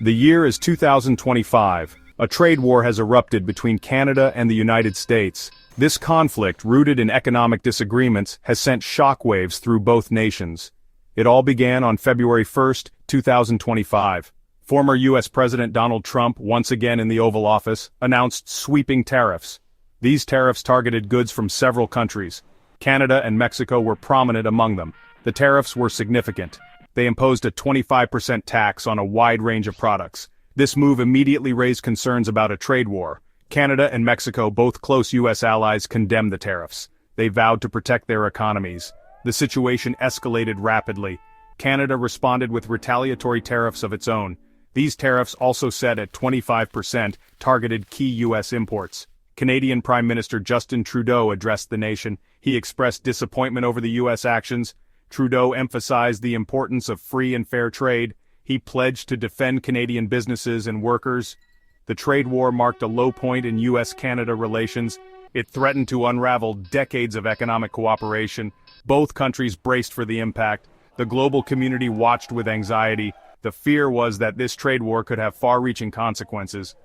The year is 2025. A trade war has erupted between Canada and the United States. This conflict, rooted in economic disagreements, has sent shockwaves through both nations. It all began on February 1, 2025. Former U.S. President Donald Trump, once again in the Oval Office, announced sweeping tariffs. These tariffs targeted goods from several countries. Canada and Mexico were prominent among them. The tariffs were significant. They imposed a 25% tax on a wide range of products. This move immediately raised concerns about a trade war. Canada and Mexico, both close U.S. allies, condemned the tariffs. They vowed to protect their economies. The situation escalated rapidly. Canada responded with retaliatory tariffs of its own. These tariffs, also set at 25%, targeted key U.S. imports. Canadian Prime Minister Justin Trudeau addressed the nation. He expressed disappointment over the U.S. actions. Trudeau emphasized the importance of free and fair trade. He pledged to defend Canadian businesses and workers. The trade war marked a low point in U.S.-Canada relations. It threatened to unravel decades of economic cooperation. Both countries braced for the impact. The global community watched with anxiety. The fear was that this trade war could have far-reaching consequences.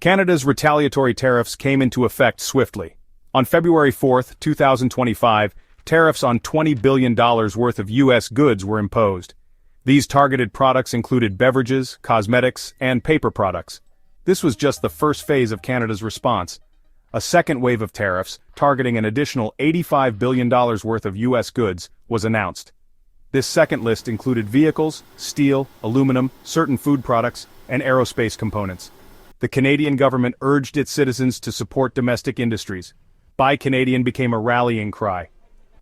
Canada's retaliatory tariffs came into effect swiftly. On February 4, 2025, tariffs on $20 billion worth of U.S. goods were imposed. These targeted products included beverages, cosmetics, and paper products. This was just the first phase of Canada's response. A second wave of tariffs, targeting an additional $85 billion worth of U.S. goods, was announced. This second list included vehicles, steel, aluminum, certain food products, and aerospace components. The Canadian government urged its citizens to support domestic industries. Buy Canadian became a rallying cry.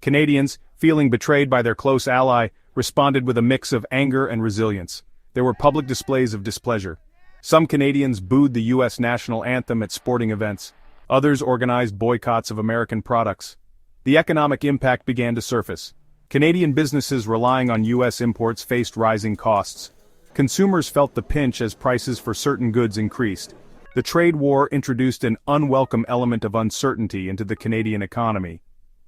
Canadians, feeling betrayed by their close ally, responded with a mix of anger and resilience. There were public displays of displeasure. Some Canadians booed the U.S. national anthem at sporting events. Others organized boycotts of American products. The economic impact began to surface. Canadian businesses relying on U.S. imports faced rising costs. Consumers felt the pinch as prices for certain goods increased. The trade war introduced an unwelcome element of uncertainty into the Canadian economy.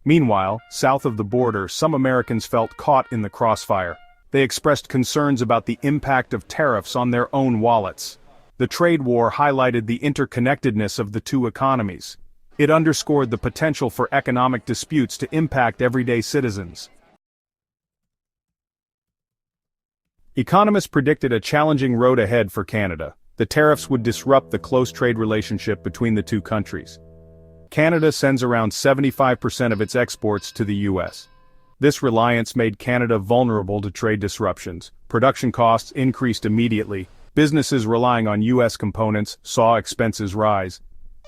Meanwhile, south of the border, some Americans felt caught in the crossfire. They expressed concerns about the impact of tariffs on their own wallets. The trade war highlighted the interconnectedness of the two economies. It underscored the potential for economic disputes to impact everyday citizens. Economists predicted a challenging road ahead for Canada. The tariffs would disrupt the close trade relationship between the two countries. Canada sends around 75% of its exports to the U.S. This reliance made Canada vulnerable to trade disruptions. Production costs increased immediately. Businesses relying on U.S. components saw expenses rise.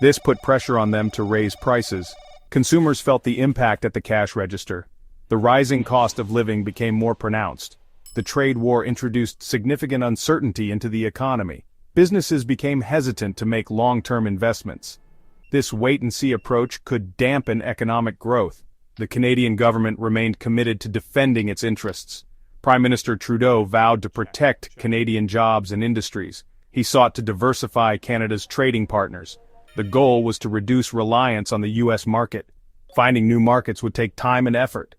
This put pressure on them to raise prices. Consumers felt the impact at the cash register. The rising cost of living became more pronounced. The trade war introduced significant uncertainty into the economy. Businesses became hesitant to make long-term investments. This wait-and-see approach could dampen economic growth. The Canadian government remained committed to defending its interests. Prime Minister Trudeau vowed to protect Canadian jobs and industries. He sought to diversify Canada's trading partners. The goal was to reduce reliance on the U.S. market. Finding new markets would take time and effort.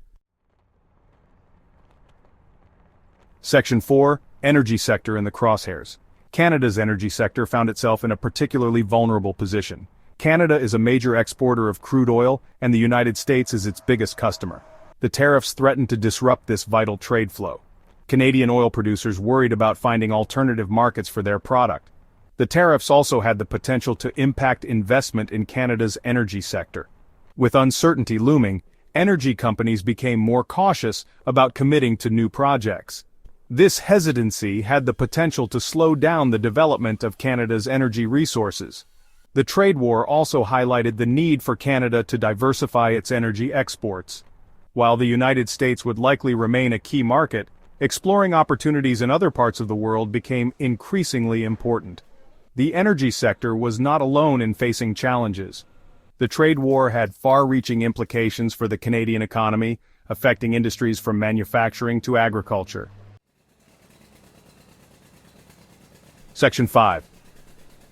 Section 4. Energy sector in the crosshairs. Canada's energy sector found itself in a particularly vulnerable position. Canada is a major exporter of crude oil, and the United States is its biggest customer. The tariffs threatened to disrupt this vital trade flow. Canadian oil producers worried about finding alternative markets for their product. The tariffs also had the potential to impact investment in Canada's energy sector. With uncertainty looming, energy companies became more cautious about committing to new projects. This hesitancy had the potential to slow down the development of Canada's energy resources. The trade war also highlighted the need for Canada to diversify its energy exports. While the United States would likely remain a key market, exploring opportunities in other parts of the world became increasingly important. The energy sector was not alone in facing challenges. The trade war had far-reaching implications for the Canadian economy, affecting industries from manufacturing to agriculture. Section 5.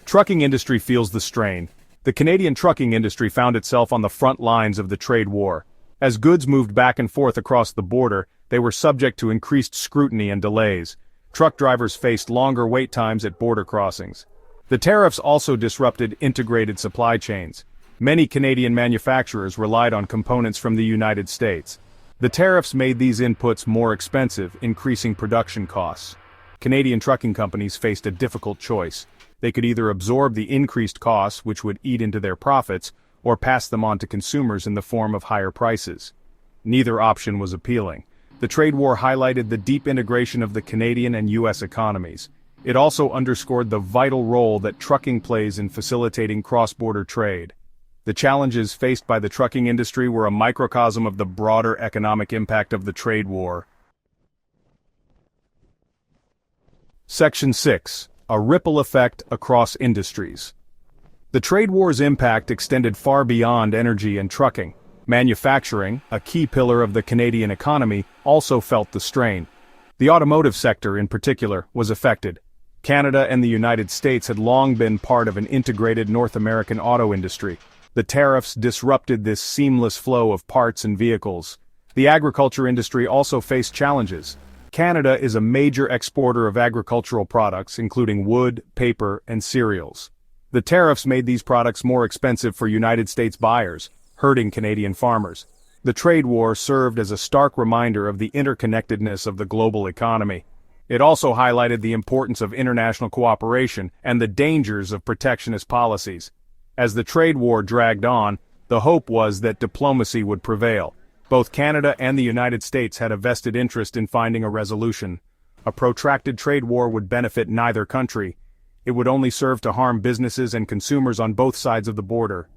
Trucking industry feels the strain. The Canadian trucking industry found itself on the front lines of the trade war. As goods moved back and forth across the border, They were subject to increased scrutiny and delays. Truck drivers faced longer wait times at border crossings. The tariffs also disrupted integrated supply chains. Many Canadian manufacturers relied on components from the United States. The tariffs made these inputs more expensive, increasing production costs. Canadian trucking companies faced a difficult choice. They could either absorb the increased costs, which would eat into their profits, or pass them on to consumers in the form of higher prices. Neither option was appealing. The trade war highlighted the deep integration of the Canadian and U.S. economies. It also underscored the vital role that trucking plays in facilitating cross-border trade. The challenges faced by the trucking industry were a microcosm of the broader economic impact of the trade war. Section 6. A ripple effect across industries. The trade war's impact extended far beyond energy and trucking. Manufacturing, a key pillar of the Canadian economy, also felt the strain. The automotive sector, in particular, was affected. Canada and the United States had long been part of an integrated North American auto industry. The tariffs disrupted this seamless flow of parts and vehicles. The agriculture industry also faced challenges. Canada is a major exporter of agricultural products, including wood, paper, and cereals. The tariffs made these products more expensive for United States buyers, hurting Canadian farmers. The trade war served as a stark reminder of the interconnectedness of the global economy. It also highlighted the importance of international cooperation and the dangers of protectionist policies. As the trade war dragged on, the hope was that diplomacy would prevail. Both Canada and the United States had a vested interest in finding a resolution. A protracted trade war would benefit neither country. It would only serve to harm businesses and consumers on both sides of the border.